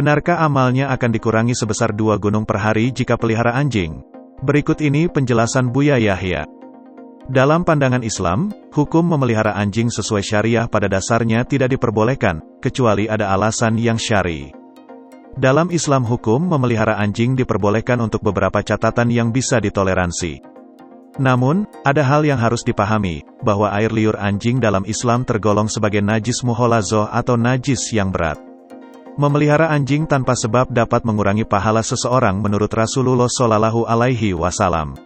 Benarkah amalnya akan dikurangi sebesar 2 gunung per hari jika pelihara anjing? Berikut ini penjelasan Buya Yahya. Dalam pandangan Islam, hukum memelihara anjing sesuai syariah pada dasarnya tidak diperbolehkan, kecuali ada alasan yang syar'i. Dalam Islam hukum memelihara anjing diperbolehkan untuk beberapa catatan yang bisa ditoleransi. Namun, ada hal yang harus dipahami, bahwa air liur anjing dalam Islam tergolong sebagai najis muholazoh atau najis yang berat. Memelihara anjing tanpa sebab dapat mengurangi pahala seseorang menurut Rasulullah Shallallahu Alaihi Wasallam.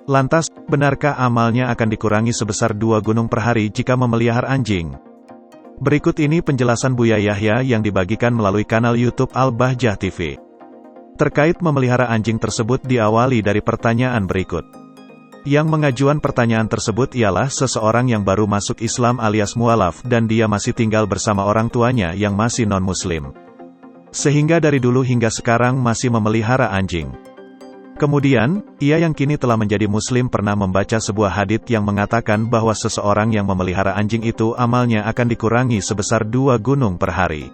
Lantas, benarkah amalnya akan dikurangi sebesar 2 gunung per hari jika memelihara anjing? Berikut ini penjelasan Buya Yahya yang dibagikan melalui kanal YouTube Al-Bahjah TV. Terkait memelihara anjing tersebut diawali dari pertanyaan berikut. Yang mengajukan pertanyaan tersebut ialah seseorang yang baru masuk Islam alias mualaf dan dia masih tinggal bersama orang tuanya yang masih non-muslim. Sehingga dari dulu hingga sekarang masih memelihara anjing. Kemudian, ia yang kini telah menjadi muslim pernah membaca sebuah hadits yang mengatakan bahwa seseorang yang memelihara anjing itu amalnya akan dikurangi sebesar 2 gunung per hari.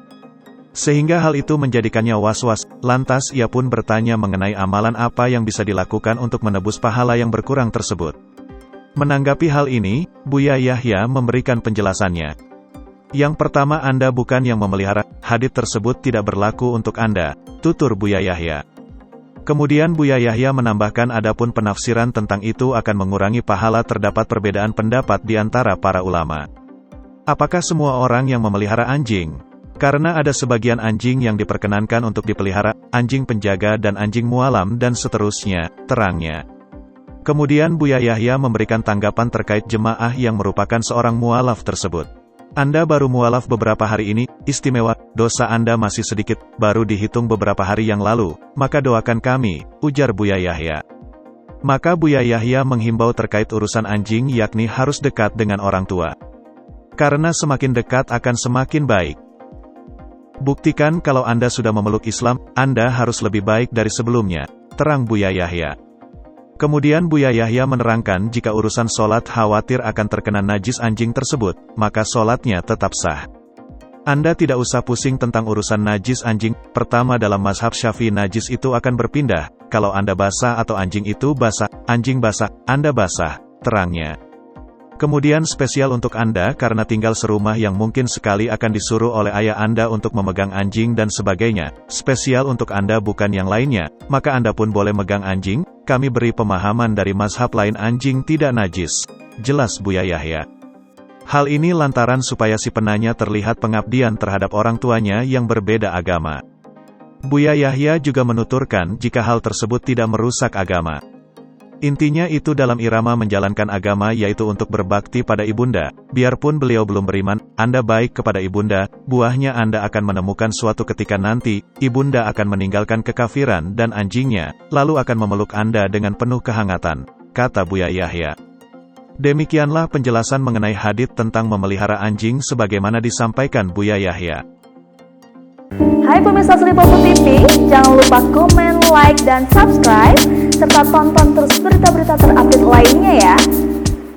Sehingga hal itu menjadikannya was-was, lantas ia pun bertanya mengenai amalan apa yang bisa dilakukan untuk menebus pahala yang berkurang tersebut. Menanggapi hal ini, Buya Yahya memberikan penjelasannya. Yang pertama, Anda bukan yang memelihara, hadits tersebut tidak berlaku untuk Anda, tutur Buya Yahya. Kemudian Buya Yahya menambahkan adapun penafsiran tentang itu akan mengurangi pahala terdapat perbedaan pendapat di antara para ulama. Apakah semua orang yang memelihara anjing? Karena ada sebagian anjing yang diperkenankan untuk dipelihara, anjing penjaga dan anjing mualam dan seterusnya, terangnya. Kemudian Buya Yahya memberikan tanggapan terkait jemaah yang merupakan seorang mualaf tersebut. Anda baru mualaf beberapa hari ini, istimewa, dosa Anda masih sedikit, baru dihitung beberapa hari yang lalu, maka doakan kami, ujar Buya Yahya. Maka Buya Yahya menghimbau terkait urusan anjing yakni harus dekat dengan orang tua. Karena semakin dekat akan semakin baik. Buktikan kalau Anda sudah memeluk Islam, Anda harus lebih baik dari sebelumnya, terang Buya Yahya. Kemudian Buya Yahya menerangkan jika urusan sholat khawatir akan terkena najis anjing tersebut, maka sholatnya tetap sah. Anda tidak usah pusing tentang urusan najis anjing. Pertama, dalam mazhab Syafi'i najis itu akan berpindah, kalau Anda basah atau anjing itu basah, anjing basah, Anda basah, terangnya. Kemudian spesial untuk Anda karena tinggal serumah yang mungkin sekali akan disuruh oleh ayah Anda untuk memegang anjing dan sebagainya. Spesial untuk Anda bukan yang lainnya, maka Anda pun boleh megang anjing. Kami beri pemahaman dari mazhab lain anjing tidak najis. Jelas Buya Yahya. Hal ini lantaran supaya si penanya terlihat pengabdian terhadap orang tuanya yang berbeda agama. Buya Yahya juga menuturkan jika hal tersebut tidak merusak agama. Intinya itu dalam irama menjalankan agama yaitu untuk berbakti pada ibunda, biarpun beliau belum beriman, Anda baik kepada ibunda, buahnya Anda akan menemukan suatu ketika nanti, ibunda akan meninggalkan kekafiran dan anjingnya, lalu akan memeluk Anda dengan penuh kehangatan, kata Buya Yahya. Demikianlah penjelasan mengenai hadits tentang memelihara anjing sebagaimana disampaikan Buya Yahya. Hai pemirsa Sri Popo TV, jangan lupa komen, like, dan subscribe, serta tonton terus berita-berita terupdate lainnya ya.